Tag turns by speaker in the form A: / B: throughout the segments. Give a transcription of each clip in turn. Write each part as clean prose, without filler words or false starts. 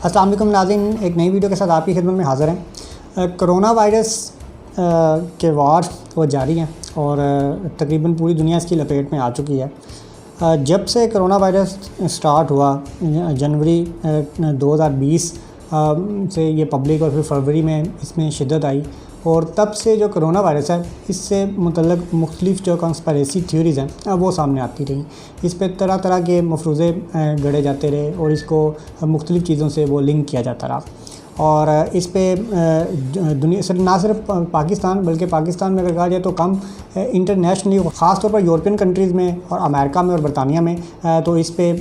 A: अस्सलाम वालेकुम नाज़रीन, एक नई वीडियो के साथ आपकी खिदमत में हाज़िर हैं। कोरोना वायरस के वार वो जारी हैं और तकरीबन पूरी दुनिया इसकी लपेट में आ चुकी है। जब से कोरोना वायरस स्टार्ट हुआ जनवरी 2020 से ये पब्लिक और फिर फरवरी में इसमें शिद्दत आई और तब से जो कोरोना वायरस है इससे मुतल्लक मुख्तलिफ़ जो कंस्पिरेसी थ्योरीज़ हैं वो सामने आती रहीं। इस पर तरह तरह के मफरूज़े गढ़े जाते रहे और इसको मुख्तलिफ़ चीज़ों से वो लिंक किया जाता रहा और इस पे दुनिया सिर्फ ना सिर्फ पाकिस्तान बल्कि पाकिस्तान में अगर कहा जाए तो कम इंटरनेशनली ख़ास तौर पर यूरोपियन कंट्रीज़ में और अमेरिका में और बरतानिया में तो इस पे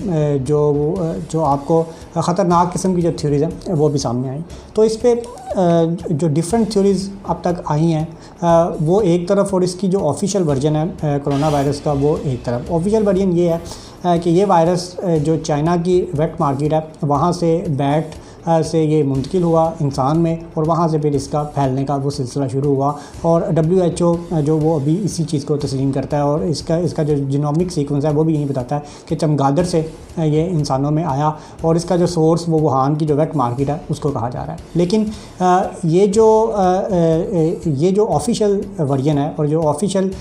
A: जो आपको ख़तरनाक किस्म की जो थ्योरीज़ हैं वो भी सामने आई। तो इस पे जो डिफरेंट थ्योरीज़ अब तक आई हैं वो एक तरफ और इसकी जो ऑफिशियल वर्जन है कोरोना वायरस का वो एक तरफ। ऑफिशियल वर्जन ये है कि ये वायरस जो चाइना की वेट मार्केट है वहाँ से बैट से ये मुंतकिल हुआ इंसान में और वहाँ से फिर इसका फैलने का वो सिलसिला शुरू हुआ और WHO जो वो अभी इसी चीज़ को तस्लीम करता है और इसका जो जीनोमिक सीक्वेंस है वो भी यही बताता है कि चमगादड़ से ये इंसानों में आया और इसका जो सोर्स वो वुहान की जो वेट मार्केट है उसको कहा जा रहा है। लेकिन ये जो ऑफिशियल वर्जन है और जो ऑफिशियल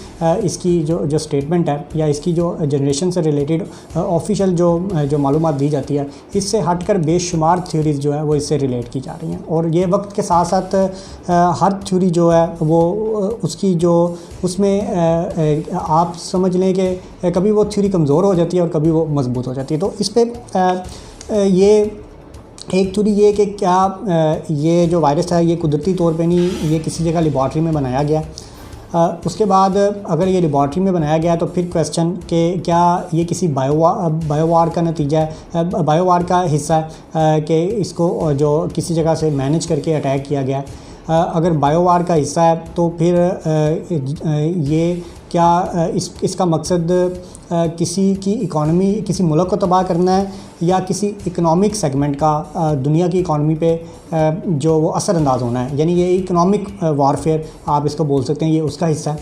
A: इसकी जो स्टेटमेंट है या इसकी जो जनरेशन से रिलेटेड ऑफिशियल जो मालूमात दी जाती है इससे हटकर बेशुमार थ्योरीज़ जो है वो इससे रिलेट की जा रही हैं और ये वक्त के साथ साथ हर थ्योरी जो है वो उसकी जो उसमें आप समझ लें कि कभी वो थ्योरी कमज़ोर हो जाती है और कभी वो मजबूत हो जाती है। तो इस पर ये एक थ्योरी ये कि क्या ये जो वायरस है ये कुदरती तौर पे नहीं, ये किसी जगह लेबॉर्ट्री में बनाया गया। उसके बाद अगर ये लेबॉर्ट्री में बनाया गया तो फिर क्वेश्चन कि क्या ये किसी बायोवार का नतीजा है, बायोवार का हिस्सा है कि इसको जो किसी जगह से मैनेज करके अटैक किया गया। अगर बायोवार का हिस्सा है तो फिर ये क्या इसका मकसद किसी की इकॉनमी, किसी मुल्क को तबाह करना है या किसी इकनॉमिक सेगमेंट का दुनिया की इकॉनमी पे जो वो असरअंदाज होना है, यानी ये इकनॉमिक वारफेयर आप इसको बोल सकते हैं, ये उसका हिस्सा है।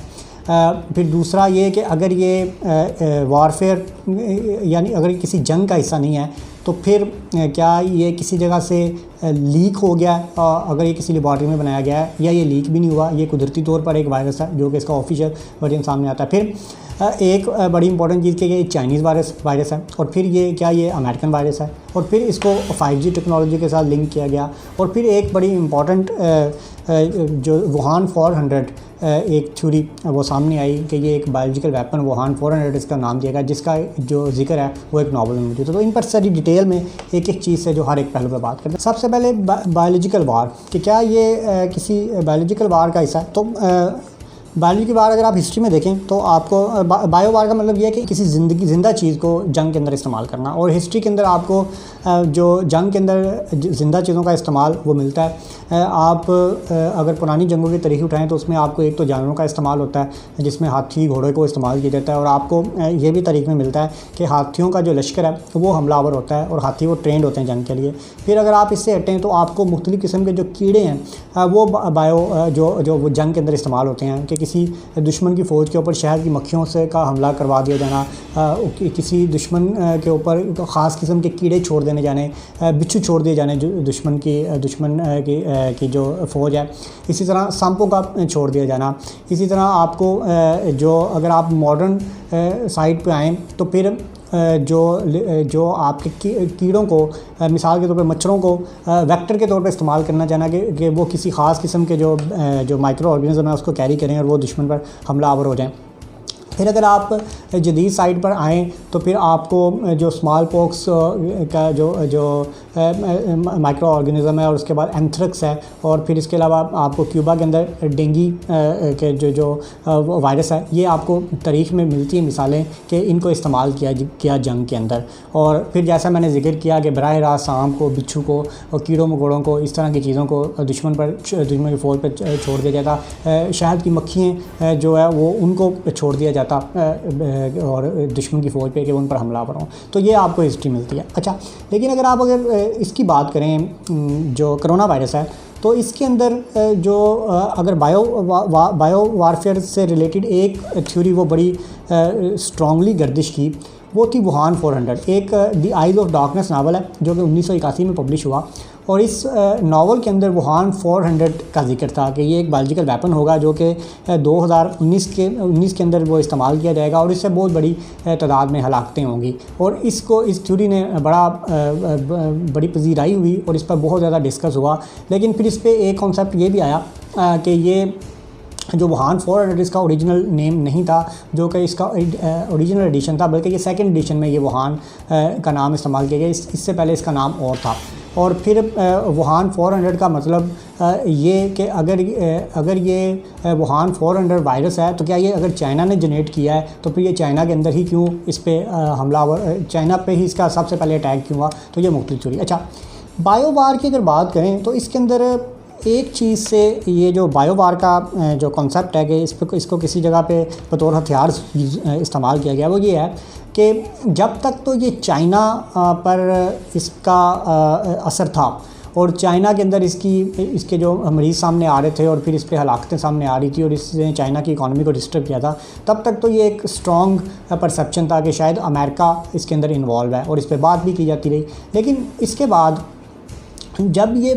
A: फिर दूसरा ये कि अगर ये वारफेयर यानी अगर किसी जंग का हिस्सा नहीं है तो फिर क्या ये किसी जगह से लीक हो गया है, अगर ये किसी लेबॉर्ट्री में बनाया गया है, या ये लीक भी नहीं हुआ, ये कुदरती तौर पर एक वायरस है जो कि इसका ऑफिशियल वर्जन सामने आता है। फिर एक बड़ी इंपॉर्टेंट चीज़ कि ये चाइनीज़ वायरस है और फिर ये अमेरिकन वायरस है और फिर इसको 5G टेक्नोलॉजी के साथ लिंक किया गया और फिर एक बड़ी इंपॉर्टेंट जो वुहान 400 एक थ्योरी वो सामने आई कि ये एक बायोलॉजिकल वेपन वुहान 400 इसका नाम दिया गया, जिसका जो जिक्र है वो एक नॉवल में मौजूद है। तो इन पर सारी डिटेल में एक एक चीज़ से जो हर एक पहलू पर बात करते हैं। सबसे पहले बायोलॉजिकल वार कि क्या ये किसी बायोलॉजिकल वार का हिस्सा है। तो बायोलॉजी की बार अगर आप हिस्ट्री में देखें तो आपको बायो वार का मतलब ये है कि किसी जिंदा चीज़ को जंग के अंदर इस्तेमाल करना और हिस्ट्री के अंदर आपको जो जंग के अंदर ज़िंदा चीज़ों का इस्तेमाल वो मिलता है। आप अगर पुरानी जंगों की तारीख उठाएं तो उसमें आपको एक तो जानवरों का इस्तेमाल होता है जिसमें हाथी घोड़े को इस्तेमाल किया जाता है और आपको ये भी तारीख में मिलता है कि हाथियों का जो लश्कर है वो हमलावर होता है और हाथी वो ट्रेंड होते हैं जंग के लिए। फिर अगर आप इससे हटें तो आपको मुख्तलिफ़ किस्म के जो कीड़े हैं वो वो जंग के अंदर इस्तेमाल होते हैं कि किसी दुश्मन की फ़ौज के ऊपर शहद की मक्खियों से का हमला करवा दिया जाना, किसी दुश्मन के ऊपर ख़ास किस्म के कीड़े छोड़ देने जाने, बिच्छू छोड़ दिए जाने दुश्मन की जो फ़ौज है। इसी तरह सांपों का छोड़ दिया जाना। इसी तरह आपको जो अगर आप मॉडर्न साइड पे आएँ तो फिर जो आपके कीड़ों को मिसाल के तौर पर मच्छरों को वेक्टर के तौर पर इस्तेमाल करना जाना कि वो किसी ख़ास किस्म के जो माइक्रो ऑर्गेनिज्म है उसको कैरी करें और वो दुश्मन पर हमलावर हो जाएं। फिर अगर आप जदीद साइड पर आएँ तो फिर आपको जो स्मॉल पॉक्स का जो माइक्रो ऑर्गेनिज़म है और उसके बाद एंथ्रेक्स है और फिर इसके अलावा आपको क्यूबा के अंदर डेंगी के जो वायरस है ये आपको तारीख़ में मिलती है मिसालें कि इनको इस्तेमाल किया जंग के अंदर। और फिर जैसा मैंने जिक्र किया कि बराह रास्त सांप को, बिच्छू को और कीड़ों मकोड़ों को, इस तरह की चीज़ों को दुश्मन की फ़ौज पर छोड़ दिया जाता। शहद की मक्खियाँ जो है वो उनको छोड़ दिया जाता और दुश्मन की फ़ौज पे कि उन पर हमलावर हों। तो ये आपको हिस्ट्री मिलती है। अच्छा, लेकिन अगर इसकी बात करें जो कोरोना वायरस है तो इसके अंदर जो अगर बायो वारफेयर से रिलेटेड एक थ्योरी वो बड़ी स्ट्रॉन्गली गर्दिश की वो थी वुहान 400। एक the eyes of darkness novel है जो कि 1981 में पब्लिश हुआ, और इस नावल के अंदर वुहान 400 का जिक्र था कि ये एक बायोलॉजिकल वेपन होगा जो कि 2019 के अंदर वो इस्तेमाल किया जाएगा और इससे बहुत बड़ी तादाद में हलाकतें होंगी। और इसको इस थ्योरी ने बड़ी पजीराई हुई और इस पर बहुत ज़्यादा डिस्कस हुआ। लेकिन फिर इस पर एक कॉन्सेप्ट ये भी आया कि ये जो वुहान 400 इसका ओरिजिनल नेम नहीं था, जो कि इसका ओरिजिनल एडिशन था, बल्कि ये सेकंड एडिशन में ये वुहान का नाम इस्तेमाल किया गया। इससे पहले इसका नाम और था। और फिर वुहान 400 का मतलब ये कि अगर ये वुहान 400 वायरस है तो क्या ये अगर चाइना ने जनरेट किया है तो फिर ये चाइना के अंदर ही क्यों इस पर हमलावर, चाइना पे ही इसका सबसे पहले अटैक क्यों हुआ। तो ये मुख्तलिफ थ्योरी। अच्छा, बायोवार की अगर बात करें तो इसके अंदर एक चीज़ से ये जो बायोवार का जो कॉन्सेप्ट है कि इसको किसी जगह पे बतौर हथियार इस्तेमाल किया गया, वो ये है कि जब तक तो ये चाइना पर इसका असर था और चाइना के अंदर इसके जो मरीज़ सामने आ रहे थे और फिर इस पर हलाकतें सामने आ रही थी और इसने चाइना की इकॉनमी को डिस्टर्ब किया था, तब तक तो ये एक स्ट्रॉन्ग परसेप्शन था कि शायद अमेरिका इसके अंदर इन्वॉल्व है और इस पर बात भी की जाती रही। लेकिन इसके बाद जब ये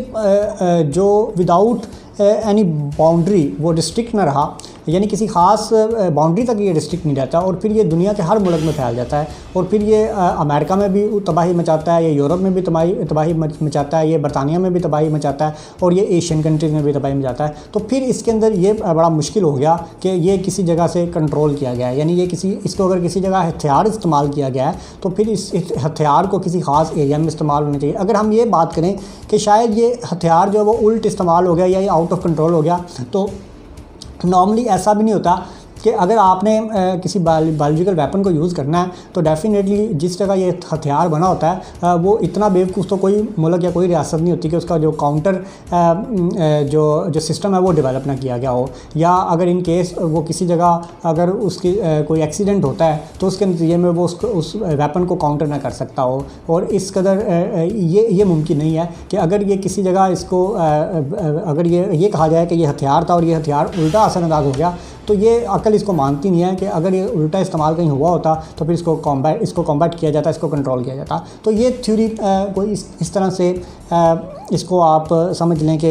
A: जो विदाउट एनी बाउंड्री वो रिस्ट्रिक्ट ना रहा, यानी किसी ख़ास बाउंड्री तक ये रिस्ट्रिक्ट नहीं रहता और फिर ये दुनिया के हर मुल्क में फैल जाता है और फिर ये अमेरिका में भी तबाही मचाता है, ये यूरोप में भी तबाही मचाता है, ये बरतानिया में भी तबाही मचाता है और ये एशियन कंट्रीज़ में भी तबाही मचाता है। तो फिर इसके अंदर ये बड़ा मुश्किल हो गया कि ये किसी जगह से कंट्रोल किया गया है, यानी ये इसको अगर किसी जगह हथियार इस्तेमाल किया गया है तो फिर इस हथियार को किसी ख़ास एरिया में इस्तेमाल होना चाहिए। अगर हम ये बात करें कि शायद ये हथियार जो है वो उल्ट इस्तेमाल हो गया या ये आउट ऑफ कंट्रोल हो गया, तो नॉर्मली ऐसा भी नहीं होता कि अगर आपने किसी बायोलॉजिकल वेपन को यूज़ करना है तो डेफिनेटली जिस जगह ये हथियार बना होता है वो इतना बेवकूफ़ तो कोई मुल्क या कोई रियासत नहीं होती कि उसका जो काउंटर जो सिस्टम है वो डेवलप ना किया गया हो, या अगर इन केस वो किसी जगह अगर उसकी कोई एक्सीडेंट होता है तो उसके नतीजे में वो उस वेपन को काउंटर ना कर सकता हो। और इस कदर ये मुमकिन नहीं है कि अगर ये किसी जगह इसको अगर ये कहा जाए कि ये हथियार था और ये हथियार उल्टा असरअंदाज हो गया, तो ये अकल इसको मानती नहीं है कि अगर ये उल्टा इस्तेमाल कहीं हुआ होता तो फिर इसको कॉम्बैट किया जाता, इसको कंट्रोल किया जाता। तो ये थ्योरी को इस तरह से इसको आप समझ लें कि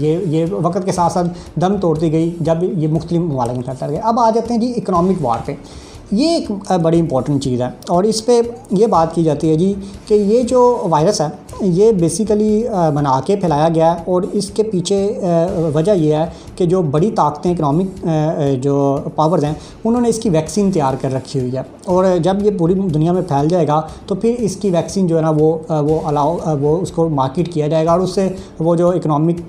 A: ये वक्त के साथ साथ दम तोड़ती गई जब ये मुख्तलिफ ममालिक में फैलता गया। अब आ जाते हैं जी इकनॉमिक वार पे। ये एक बड़ी इंपॉर्टेंट चीज़ है और इस पे ये बात की जाती है जी कि ये जो वायरस है ये बेसिकली बना के फैलाया गया है और इसके पीछे वजह यह है कि जो बड़ी ताकतें इकनॉमिक जो पावर्स हैं उन्होंने इसकी वैक्सीन तैयार कर रखी हुई है और जब ये पूरी दुनिया में फैल जाएगा तो फिर इसकी वैक्सीन जो है ना वो उसको मार्केट किया जाएगा और उससे वो जो इकनॉमिक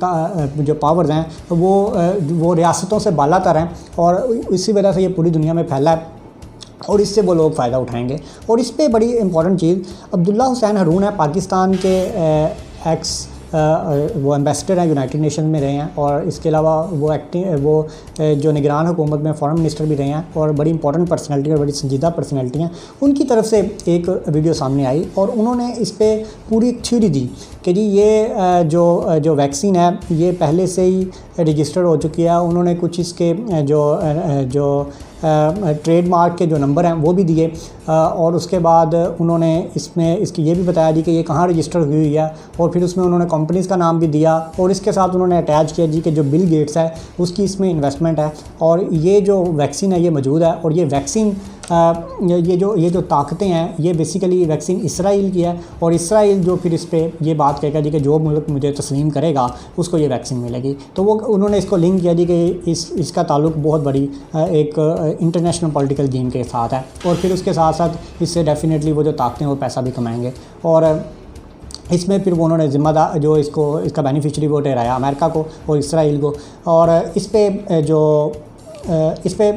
A: जो पावर्स हैं वो रियासतों से बालातर हैं और इसी वजह से ये पूरी दुनिया में फैला है और इससे वो लोग फ़ायदा उठाएंगे। और इस पे बड़ी इंपॉर्टेंट चीज़, अब्दुल्ला हुसैन हरून है, पाकिस्तान के वो एम्बेसडर हैं, यूनाइटेड नेशन में रहे हैं और इसके अलावा वो जो निगरान हुकूमत में फॉरेन मिनिस्टर भी रहे हैं और बड़ी इंपॉर्टेंट पर्सनैलिटी और बड़ी संजीदा पर्सनैलिटी हैं। उनकी तरफ से एक वीडियो सामने आई और उन्होंने इस पर पूरी थ्योरी दी कि जी ये जो वैक्सीन है ये पहले से ही रजिस्टर हो चुकी है। उन्होंने कुछ इसके जो ट्रेडमार्क के जो नंबर हैं वो भी दिए और उसके बाद उन्होंने इसकी ये भी बताया जी कि ये कहाँ रजिस्टर हुई है और फिर उसमें उन्होंने कंपनीज़ का नाम भी दिया और इसके साथ उन्होंने अटैच किया जी कि जो बिल गेट्स है उसकी इसमें इन्वेस्टमेंट है और ये जो वैक्सीन है ये मौजूद है और ये वैक्सीन ये जो ताकतें हैं ये बेसिकली वैक्सीन इसराइल की है और इसराइल जो फिर इस पर ये बात कहेगा जी कि जो मुल्क मुझे तस्लीम करेगा उसको ये वैक्सीन मिलेगी। तो वो उन्होंने इसको लिंक किया जी कि इसका ताल्लुक बहुत बड़ी एक इंटरनेशनल पॉलिटिकल गेम के साथ है और फिर उसके साथ साथ इससे डेफिनेटली वो जो ताकतें वो पैसा भी कमाएंगे और इसमें फिर वो उन्होंने ज़िम्मेदार जो इसका बेनिफिशरी वो ठहराया अमेरिका को और इसराइल को। और इस पे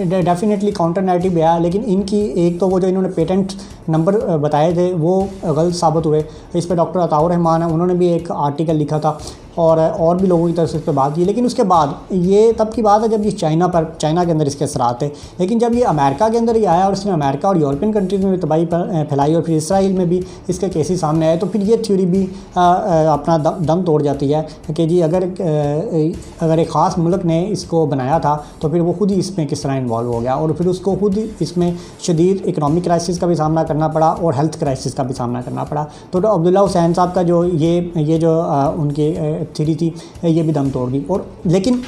A: डेफिनेटली काउंटर नैरेटिव भी आया, लेकिन इनकी एक तो वो जो इन्होंने पेटेंट नंबर बताए थे वो गलत साबित हुए। इस पे डॉक्टर अताउर रहमान है, उन्होंने भी एक आर्टिकल लिखा था और भी लोगों की तरफ से इस पर बात की, लेकिन उसके बाद ये तब की बात है जब ये चाइना के अंदर इसके असरात थे। लेकिन जब ये अमेरिका के अंदर ही आया और इसने अमेरिका और यूरोपियन कंट्रीज़ में भी तबाही फैलाई और फिर इसराइल में भी इसके केसेस सामने आए, तो फिर ये थ्योरी भी अपना दम तोड़ जाती है कि जी अगर एक ख़ास मुल्क ने इसको बनाया था तो फिर वो खुद ही इसमें किस तरह इन्वॉल्व हो गया और फिर उसको खुद ही इसमें शदीद इकनॉमिक क्राइसिस का भी सामना करना पड़ा और हेल्थ क्राइसिस का भी सामना करना पड़ा। तो अब्दुल्ला हुसैन साहब का जो ये जो उनकी थ्योरी थी ये भी दम तोड़ दी। और लेकिन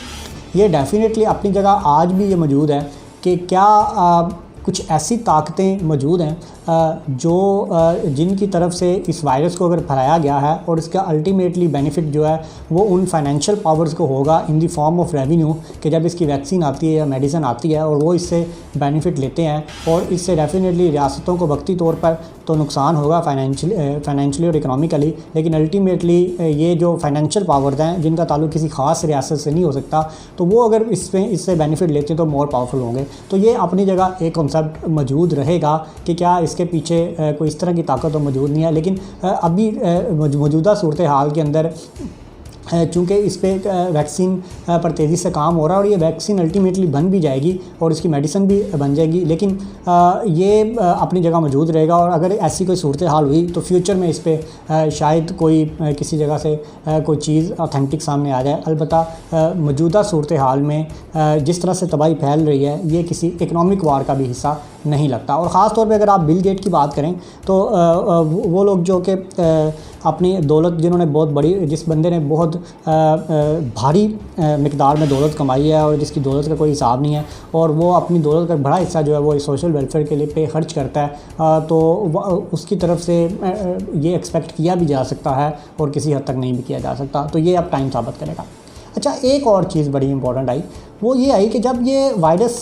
A: ये डेफिनेटली अपनी जगह आज भी ये मौजूद है कि क्या कुछ ऐसी ताकतें मौजूद हैं जो जिनकी तरफ से इस वायरस को अगर फैलाया गया है और इसका अल्टीमेटली बेनिफिट जो है वो उन फाइनेंशियल पावर्स को होगा in the form of revenue, कि जब इसकी वैक्सीन आती है या मेडिसिन आती है और वो इससे बेनिफिट लेते हैं और इससे डेफिनेटली रियासतों को वक्ती तौर पर तो नुकसान होगा फाइनेंशियली और इकनॉमिकली, लेकिन अल्टीमेटली ये जो फाइनेंशियल पावर्स हैं जिनका ताल्लुक किसी ख़ास रियासत से नहीं हो सकता, तो वो अगर इससे बेनिफिट लेते हैं तो मोर पावरफुल होंगे। तो ये अपनी जगह एक कॉन्सेप्ट मौजूद रहेगा कि क्या इसके पीछे कोई इस तरह की ताकत तो मौजूद नहीं है। लेकिन अभी मौजूदा सूरत हाल के अंदर चूँकि इस पर वैक्सीन पर तेज़ी से काम हो रहा है और ये वैक्सीन अल्टीमेटली बन भी जाएगी और इसकी मेडिसिन भी बन जाएगी, लेकिन ये अपनी जगह मौजूद रहेगा। और अगर ऐसी कोई सूरत हाल हुई तो फ्यूचर में इस पर शायद कोई किसी जगह से कोई चीज़ ऑथेंटिक सामने आ जाए। अलबत्ता मौजूदा सूरत हाल में जिस तरह से तबाही फैल रही है ये किसी इकनॉमिक वार का भी हिस्सा नहीं लगता। और ख़ास तौर पे अगर आप बिल गेट की बात करें तो वो लोग जो कि अपनी दौलत जिन्होंने बहुत बड़ी, जिस बंदे ने बहुत भारी मिकदार में दौलत कमाई है और जिसकी दौलत का कोई हिसाब नहीं है और वो अपनी दौलत का बड़ा हिस्सा जो है वो सोशल वेलफेयर के लिए पे खर्च करता है, तो उसकी तरफ से ये एक्सपेक्ट किया भी जा सकता है और किसी हद तक नहीं भी किया जा सकता। तो ये अब टाइम साबित करेगा। अच्छा, एक और चीज़ बड़ी इंपॉर्टेंट आई, वो ये आई कि जब ये वायरस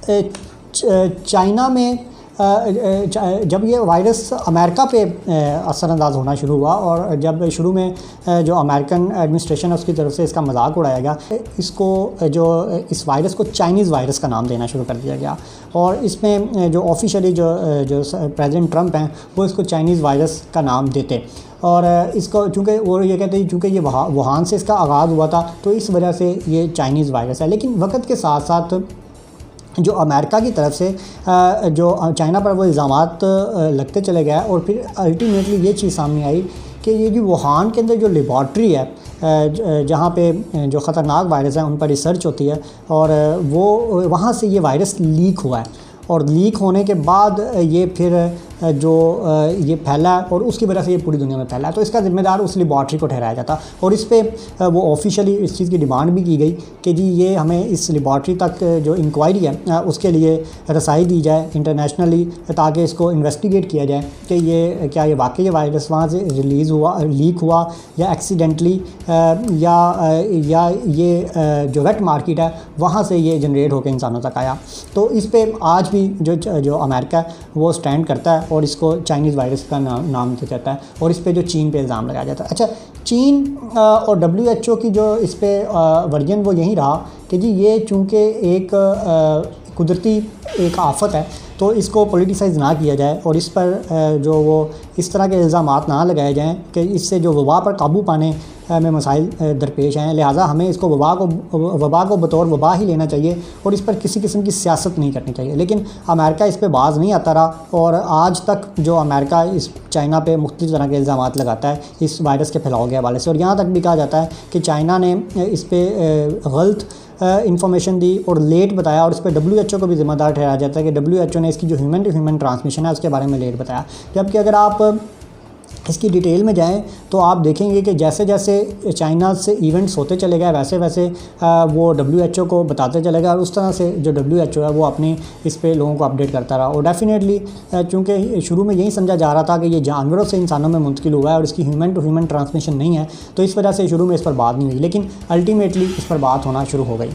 A: चाइना में जब ये वायरस अमेरिका पे असरअंदाज होना शुरू हुआ और जब शुरू में जो अमेरिकन एडमिनिस्ट्रेशन है उसकी तरफ से इसका मजाक उड़ाया गया, इस वायरस को चाइनीज़ वायरस का नाम देना शुरू कर दिया गया और इसमें जो ऑफिशियली जो प्रेसिडेंट ट्रंप हैं वो इसको चाइनीज़ वायरस का नाम देते और इसको चूँकि वो ये कहते हैं चूँकि ये वुहान से इसका आगाज़ हुआ था तो इस वजह से ये चाइनीज़ वायरस है। लेकिन वक्त के साथ साथ जो अमेरिका की तरफ से जो चाइना पर वो इल्ज़ामात लगते चले गए और फिर अल्टीमेटली ये चीज़ सामने आई कि ये जो वुहान के अंदर जो लेबॉर्ट्री है जहाँ पे जो ख़तरनाक वायरस हैं उन पर रिसर्च होती है और वो वहाँ से ये वायरस लीक हुआ है और लीक होने के बाद ये फिर ये फैला और उसकी वजह से ये पूरी दुनिया में फैला है। तो इसका ज़िम्मेदार उस लेबॉर्ट्री को ठहराया जाता और इस पर वो ऑफिशियली इस चीज़ की डिमांड भी की गई कि जी ये हमें इस लेबॉर्ट्री तक जो इंक्वायरी है उसके लिए रसाई दी जाए इंटरनेशनली, ताकि इसको इन्वेस्टिगेट किया जाए कि ये क्या ये वाकई ये वायरस वहाँ से रिलीज़ हुआ, लीक हुआ या एक्सीडेंटली या ये जो वेट मार्केट है वहाँ से ये जनरेट होकर इंसानों तक आया। तो इस पर आज भी जो अमेरिका वो स्टैंड करता है और इसको चाइनीज़ वायरस का नाम दिया जाता है और इस पे जो चीन पे इल्ज़ाम लगाया जाता है। अच्छा, चीन और WHO की जो इस पे वर्जन वो यही रहा कि जी ये चूँकि एक कुदरती एक आफत है तो इसको पॉलिटिसाइज ना किया जाए और इस पर जो वो इस तरह के इल्ज़ामात ना लगाए जाएं कि इससे जो वबा पर काबू पाने में मसाइल दरपेश हैं, लिहाजा हमें इसको वबा को बतौर वबा ही लेना चाहिए और इस पर किसी किस्म की सियासत नहीं करनी चाहिए। लेकिन अमेरिका इस पर बाज़ नहीं आता रहा और आज तक जो अमेरिका इस चाइना पे मुख्तलिफ़ तरह के इल्ज़ामात लगाता है इस वायरस के फैलाव के हवाले से और यहाँ तक भी कहा जाता है कि चाइना ने इस पर गलत इंफॉर्मेशन दी और लेट बताया और इस पर WHO को भी ज़िम्मेदार ठहराया जाता है कि WHO ने इसकी जो ह्यूमन टू ह्यूमन ट्रांसमिशन है उसके बारे में लेट बताया। जबकि अगर आप इसकी डिटेल में जाएं तो आप देखेंगे कि जैसे जैसे चाइना से इवेंट्स होते चले गए वैसे वैसे वो WHO को बताते चले गए और उस तरह से जो WHO है वो अपनी इस पे लोगों को अपडेट करता रहा। और डेफिनेटली चूँकि शुरू में यही समझा जा रहा था कि ये जानवरों से इंसानों में मुंतकिल हुआ है और इसकी ह्यूमन टू ह्यूमन ट्रांसमिशन नहीं है, तो इस वजह से शुरू में इस पर बात नहीं हुई, लेकिन अल्टीमेटली इस पर बात होना शुरू हो गई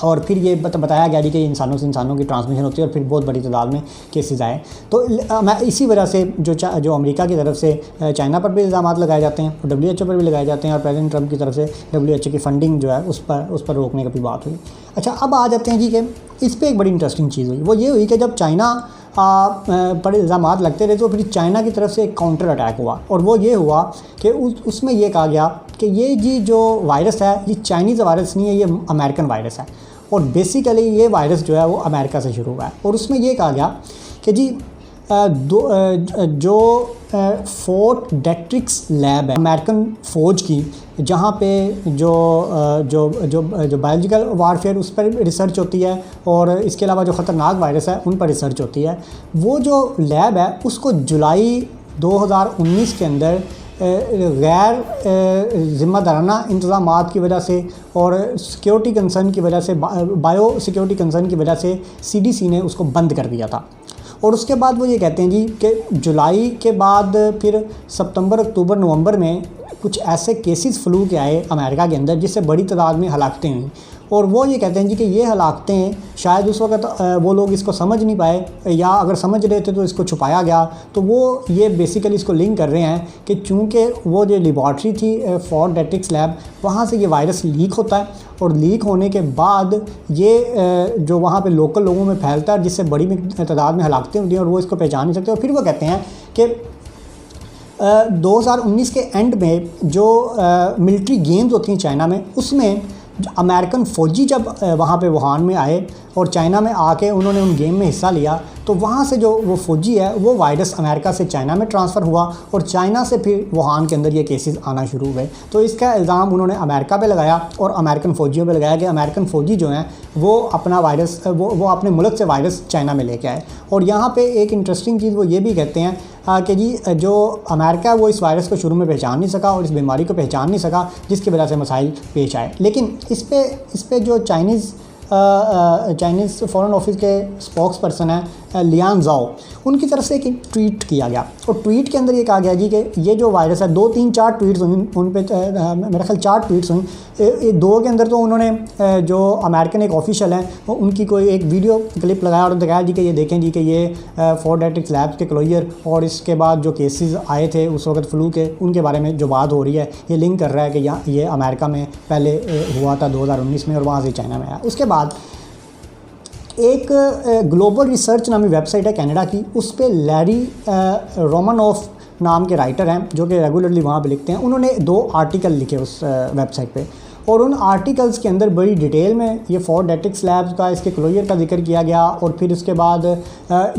A: और फिर ये बताया गया जी कि इंसानों से इंसानों की ट्रांसमिशन होती है और फिर बहुत बड़ी तादाद में केसेस आए। तो मैं इसी वजह से जो अमेरिका की तरफ से चाइना पर भी इल्ज़ामात लगाए जाते हैं और WHO पर भी लगाए जाते हैं और प्रेसिडेंट ट्रंप की तरफ से WHO की फंडिंग जो है उस पर रोकने की भी बात हुई। अच्छा, अब आ जाते हैं जी कि इस पर एक बड़ी इंटरेस्टिंग चीज़ हुई, वो ये हुई कि जब चाइना पर इल्ज़ामात लगते रहे, तो फिर चाइना की तरफ से एक काउंटर अटैक हुआ और वो ये हुआ कि उसमें ये कहा गया कि ये जी जो वायरस है ये चाइनीज़ वायरस नहीं है, ये अमेरिकन वायरस है। और बेसिकली ये वायरस जो है वो अमेरिका से शुरू हुआ है। और उसमें ये कहा गया कि जी जो फोर्ट डेट्रिक्स लैब है अमेरिकन फ़ौज की, जहाँ पे जो बायोलॉजिकल वारफेयर उस पर रिसर्च होती है और इसके अलावा जो ख़तरनाक वायरस है उन पर रिसर्च होती है, वो जो लैब है उसको जुलाई 2019 के अंदर गैर ज़िम्मेदाराना इंतज़ामात की वजह से और सिक्योरिटी कंसर्न की वजह से, बायो सिक्योरिटी कंसर्न की वजह से CDC ने उसको बंद कर दिया था। और उसके बाद वो ये कहते हैं जी कि जुलाई के बाद फिर सितंबर, अक्टूबर, नवंबर में कुछ ऐसे केसेस फ्लू के आए अमेरिका के अंदर जिससे बड़ी तादाद में हलाकतें हुई। और वो ये कहते हैं जी कि ये हलाकतें शायद उस वक्त वो लोग इसको समझ नहीं पाए, या अगर समझ रहे थे तो इसको छुपाया गया। तो वो ये बेसिकली इसको लिंक कर रहे हैं कि चूँकि वो जो लेबॉर्ट्री थी फोर्ट डेट्रिक्स लैब, वहाँ से ये वायरस लीक होता है और लीक होने के बाद ये जो वहाँ पे लोकल लोगों में फैलता है जिससे बड़ी तादाद में हलाकतें होती हैं और वो इसको पहचान नहीं सकते। और फिर वो कहते हैं कि 2019 के एंड में जो मिलिट्री गेम्स होती हैं चाइना में, उसमें अमेरिकन फ़ौजी जब वहाँ पे वुहान में आए और चाइना में आके उन्होंने उन गेम में हिस्सा लिया, तो वहाँ से जो वो फ़ौजी है वो वायरस अमेरिका से चाइना में ट्रांसफ़र हुआ और चाइना से फिर वुहान के अंदर ये केसेस आना शुरू हुए। तो इसका इल्ज़ाम उन्होंने अमेरिका पे लगाया और अमेरिकन फ़ौजियों पे लगाया कि अमेरिकन फ़ौजी जो हैं वो अपना वायरस वो अपने मुल्क से वायरस चाइना में लेके आए। और यहाँ पे एक इंटरेस्टिंग चीज़ वो ये भी कहते हैं कि जी जो अमेरिका वो इस वायरस को शुरू में पहचान नहीं सका और इस बीमारी को पहचान नहीं सका, जिसकी वजह से मसाइल पेश आए। लेकिन इस पे जो चाइनीज़ फॉरेन ऑफिस के स्पोक्स पर्सन हैं लियान ज़ाओ, उनकी तरफ से एक ट्वीट किया गया और ट्वीट के अंदर ये कहा गया जी कि ये जो वायरस है, 2, 3, 4 ट्वीट्स हुई उन पे, मेरा ख्याल 4 ट्वीट्स हुई। 2 के अंदर तो उन्होंने जो अमेरिकन एक ऑफिशियल हैं उनकी कोई एक वीडियो क्लिप लगाया और दिखाया जी कि ये देखें जी कि ये फोर्ट डेट्रिक्स लैब्स के क्लोजर और इसके बाद जो केसेस आए थे उस वक्त फ्लू के, उनके बारे में जो बात हो रही है, ये लिंक कर रहा है कि ये अमेरिका में पहले हुआ था 2019 में और वहाँ से चाइना में आया। उसके बाद एक ग्लोबल रिसर्च नामी वेबसाइट है कनाडा की, उस पर लैरी रोमानॉफ नाम के राइटर हैं जो कि रेगुलरली वहाँ पे लिखते हैं। उन्होंने 2 आर्टिकल लिखे उस वेबसाइट पे और उन आर्टिकल्स के अंदर बड़ी डिटेल में ये फोर्ट डेट्रिक्स लैब्स का, इसके क्लोजर का जिक्र किया गया और फिर उसके बाद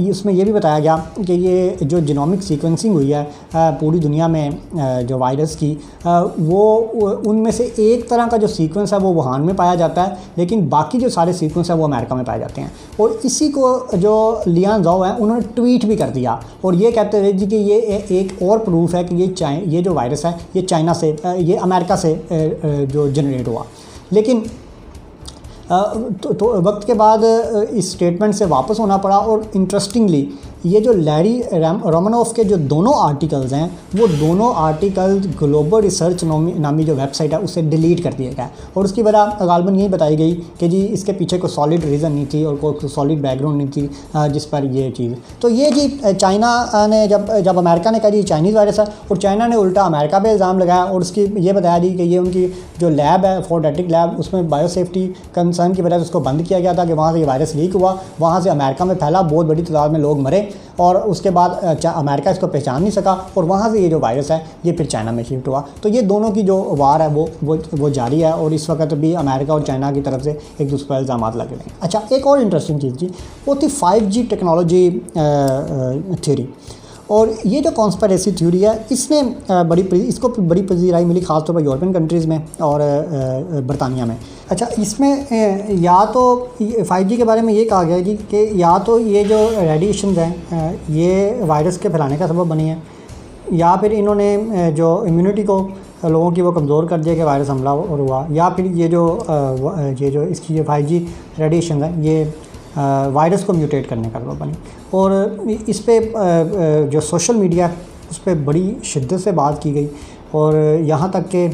A: इसमें ये भी बताया गया कि ये जो जीनोमिक सीक्वेंसिंग हुई है पूरी दुनिया में जो वायरस की, वो उनमें से एक तरह का जो सीक्वेंस है वो वुहान में पाया जाता है, लेकिन बाकी जो सारे सीक्वेंस है वो अमेरिका में पाए जाते हैं। और इसी को जो लियान ज़ाओ है उन्होंने ट्वीट भी कर दिया और ये कहते रहे जी कि ये एक और प्रूफ है कि ये जो वायरस है ये चाइना से, ये अमेरिका से जो जनरेट हुआ। लेकिन तो वक्त के बाद इस स्टेटमेंट से वापस होना पड़ा और इंटरेस्टिंगली ये जो लैरी रोमानॉफ के जो दोनों आर्टिकल्स हैं वो दोनों आर्टिकल्स ग्लोबल रिसर्च नामी जो वेबसाइट है उसे डिलीट कर दिया गया और उसकी वजह गालबन यही बताई गई कि जी इसके पीछे कोई सॉलिड रीज़न नहीं थी और कोई सॉलिड बैकग्राउंड नहीं थी जिस पर ये चीज़। तो ये जी चाइना ने जब अमेरिका ने कहा जी चाइनीज़ वायरस है और चाइना ने उल्टा अमेरिका पर इल्ज़ाम लगाया और उसकी ये बताया जी कि ये उनकी जो लैब है फोर्ट डेट्रिक्स लैब, उसमें बायोसेफ्टी कंसर्न की वजह से उसको बंद किया गया था कि वहाँ से ये वायरस लीक हुआ, वहाँ से अमेरिका में फैला, बहुत बड़ी तादाद में लोग मरे और उसके बाद अमेरिका इसको पहचान नहीं सका और वहाँ से ये जो वायरस है ये फिर चाइना में शिफ्ट हुआ। तो ये दोनों की जो वार है वो जारी है और इस वक्त भी अमेरिका और चाइना की तरफ से एक दूसरे पर इल्ज़ाम लगे हैं। अच्छा, एक और इंटरेस्टिंग चीज़ थी वो थी 5G टेक्नोलॉजी थ्योरी। और ये जो कॉन्स्पिरेसी थ्योरी है इसको बड़ी पजीराई मिली ख़ासतौर पर यूरोपियन कंट्रीज़ में और बरतानिया में। अच्छा, इसमें या तो 5G के बारे में ये कहा गया है कि या तो ये जो रेडिएशन हैं ये वायरस के फैलाने का सबब बनी है, या फिर इन्होंने जो इम्यूनिटी को लोगों की वो कमज़ोर कर दिया कि वायरस हमला और हुआ, या फिर ये जो इसकी जो 5G रेडिएशन है ये वायरस को म्यूटेट करने का सबब बनी। और इस पे जो सोशल मीडिया उस पर बड़ी शिद्दत से बात की गई और यहाँ तक के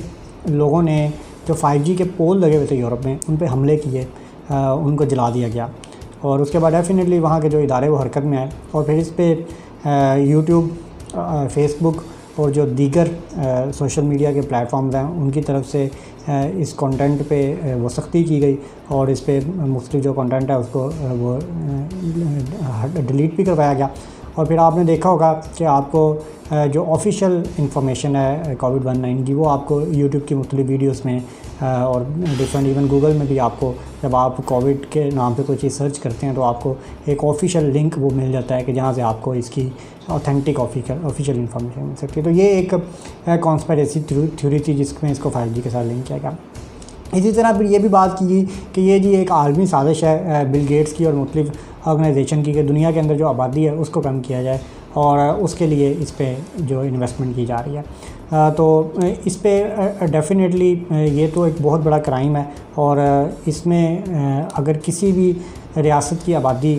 A: लोगों ने जो 5G के पोल लगे हुए थे यूरोप में उन पे हमले किए, उनको जला दिया गया और उसके बाद डेफिनेटली वहाँ के जो इदारे वो हरकत में आए और फिर इस पे यूट्यूब, फेसबुक और जो दीगर सोशल मीडिया के प्लेटफॉर्म्स हैं उनकी तरफ से इस कंटेंट पे वो सख्ती की गई और इस पे मुख्तलिफ जो कंटेंट है उसको वो डिलीट भी करवाया गया। और फिर आपने देखा होगा कि आपको जो ऑफिशियल इंफॉर्मेशन है कोविड-19 की वो आपको यूट्यूब की मुख्तलिफ वीडियोस में और डिफरेंट इवन गूगल में भी आपको जब आप कोविड के नाम पे कोई चीज़ सर्च करते हैं तो आपको एक ऑफिशियल लिंक वो मिल जाता है कि जहाँ से आपको इसकी ऑथेंटिक ऑफिशियल इंफॉर्मेशन मिल सकती है। तो ये एक कॉन्स्पिरेसी थ्योरी थी जिसमें इसको 5G के साथ लिंक किया गया। इसी तरह फिर ये भी बात की गई कि ये जी एक आलमी साजिश है बिल गेट्स की और मुख्तलिफ ऑर्गेनाइजेशन की कि दुनिया के अंदर जो आबादी है उसको कम किया जाए और उसके लिए इस पे जो इन्वेस्टमेंट की जा रही है। तो इस पे डेफिनेटली ये तो एक बहुत बड़ा क्राइम है और इसमें अगर किसी भी रियासत की आबादी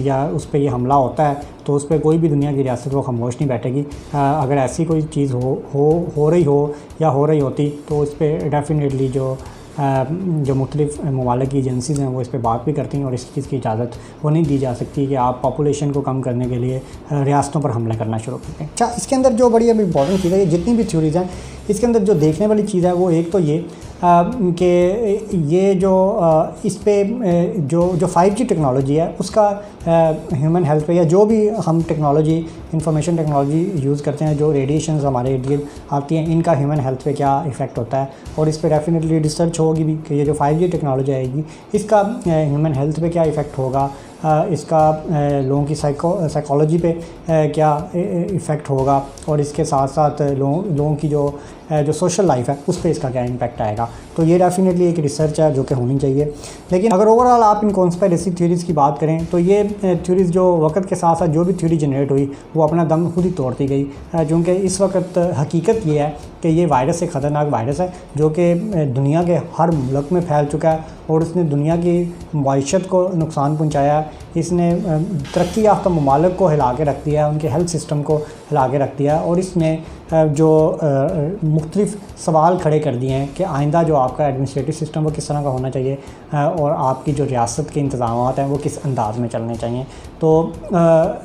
A: या उस पर ये हमला होता है तो उस पर कोई भी दुनिया की रियासत वो खामोश नहीं बैठेगी। अगर ऐसी कोई चीज़ हो रही हो या हो रही होती तो इस पर डेफिनेटली जो मुख्तलिफ ममालिक की एजेंसीज़ हैं वो इस पर बात भी करती हैं और इस चीज़ की इजाज़त वो नहीं दी जा सकती कि आप पॉपुलेशन को कम करने के लिए रियासतों पर हमला करना शुरू कर दें। अच्छा, इसके अंदर जो बड़ी अभी इंपॉर्टेंट चीज़ है, ये जितनी भी थ्योरीज़ हैं इसके अंदर जो देखने वाली चीज़ है वो एक तो ये कि ये जो इस पे जो 5G टेक्नोलॉजी है उसका ह्यूमन हेल्थ पे या जो भी हम टेक्नोलॉजी इंफॉर्मेशन टेक्नोलॉजी यूज़ करते हैं, जो रेडिएशंस हमारे इर्द गिर्द आती हैं, इनका ह्यूमन हेल्थ पे क्या इफ़ेक्ट होता है और इस पे डेफिनेटली रिसर्च होगी भी कि ये जो 5G टेक्नोलॉजी आएगी इसका ह्यूमन हेल्थ पे क्या इफ़ेक्ट होगा, इसका लोगों की साइकोलॉजी पे क्या इफ़ेक्ट होगा और इसके साथ साथ लोगों की जो सोशल लाइफ है उस पर इसका क्या इम्पैक्ट आएगा। तो ये डेफिनेटली एक रिसर्च है जो कि होनी चाहिए। लेकिन अगर ओवरऑल आप इन कॉन्स्पिरेसी थ्योरीज़ की बात करें तो ये थ्योरीज़ जो वक्त के साथ साथ जो भी थ्योरी जनरेट हुई वो अपना दम खुद ही तोड़ती गई, क्योंकि इस वक्त हकीकत ये है कि ये वायरस एक ख़तरनाक वायरस है जो कि दुनिया के हर मुल्क में फैल चुका है और इसने दुनिया की मईशत को नुकसान पहुँचाया है। इसने तरक्की याफ्ता ममालिक को हिला के रख दिया है, उनके हेल्थ सिस्टम को हिला के रख दिया है और इसने जो मुख्तलिफ सवाल खड़े कर दिए हैं कि आइंदा जो आपका एडमिनिस्ट्रेटिव सिस्टम वो किस तरह का होना चाहिए और आपकी जो रियासत के इंतज़ामात हैं वो किस अंदाज़ में चलने चाहिए। तो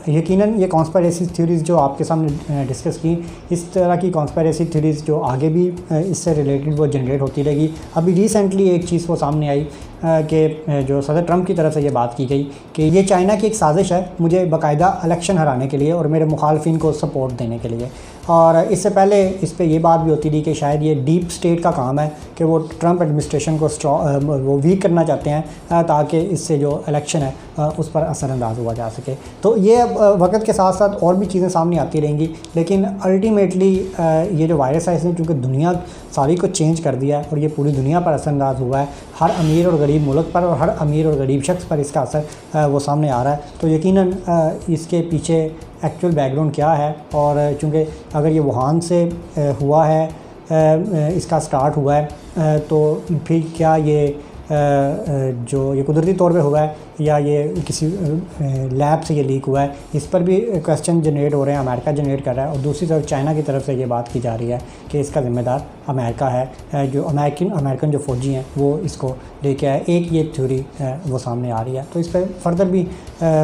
A: यकीनन ये कॉन्स्पिरेसी थ्योरीज़ जो आपके सामने डिस्कस की, इस तरह की कॉन्स्पिरेसी थ्योरीज़ जो आगे भी इससे रिलेटेड वो जनरेट होती रहेगी। अभी रिसेंटली एक चीज़ वो सामने आई कि जो सदर ट्रंप की तरफ से ये बात की गई कि ये चाइना की एक साजिश है मुझे बाकायदा इलेक्शन हराने के लिए और मेरे मुखालफिन को सपोर्ट देने के लिए। और इससे पहले इस पे ये बात भी होती थी कि शायद ये डीप स्टेट का काम है कि वो ट्रंप एडमिनिस्ट्रेशन को वो वीक करना चाहते हैं ताकि इससे जो इलेक्शन है उस पर असरअंदाज हुआ जा सके। तो ये वक्त के साथ साथ और भी चीज़ें सामने आती रहेंगी, लेकिन अल्टीमेटली ये जो वायरस है इसने चूँकि दुनिया सारी को चेंज कर दिया है और ये पूरी दुनिया पर असरअंदाज हुआ है, हर अमीर और गरीब मुल्क पर और हर अमीर और गरीब शख्स पर इसका असर वो सामने आ रहा है। तो यकीनन इसके पीछे एक्चुअल बैकग्राउंड क्या है और चूँकि अगर ये वुहान से हुआ है, इसका स्टार्ट हुआ है, तो फिर क्या ये जो ये कुदरती तौर पे हुआ है या ये किसी लैब से ये लीक हुआ है, इस पर भी क्वेश्चन जनरेट हो रहे हैं। अमेरिका जनरेट कर रहा है और दूसरी तरफ चाइना की तरफ से ये बात की जा रही है कि इसका ज़िम्मेदार अमेरिका है। जो अमेरिकन जो फ़ौजी हैं वो इसको लेके आए, एक ये थ्योरी वो सामने आ रही है। तो इस पर फर्दर भी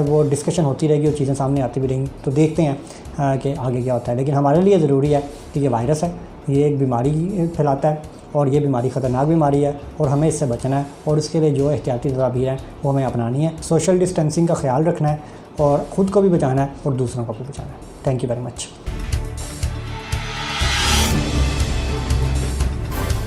A: वो डिस्कशन होती रहेगी और चीज़ें सामने आती भी रहेंगी। तो देखते हैं कि आगे क्या होता है। लेकिन हमारे लिए ज़रूरी है कि ये वायरस है, ये एक बीमारी फैलाता है और ये बीमारी ख़तरनाक बीमारी है और हमें इससे बचना है और उसके लिए जो एहतियाती तदाबीर हैं वो हमें अपनानी है। सोशल डिस्टेंसिंग का ख्याल रखना है और ख़ुद को भी बचाना है और दूसरों को भी बचाना है। Thank you very much.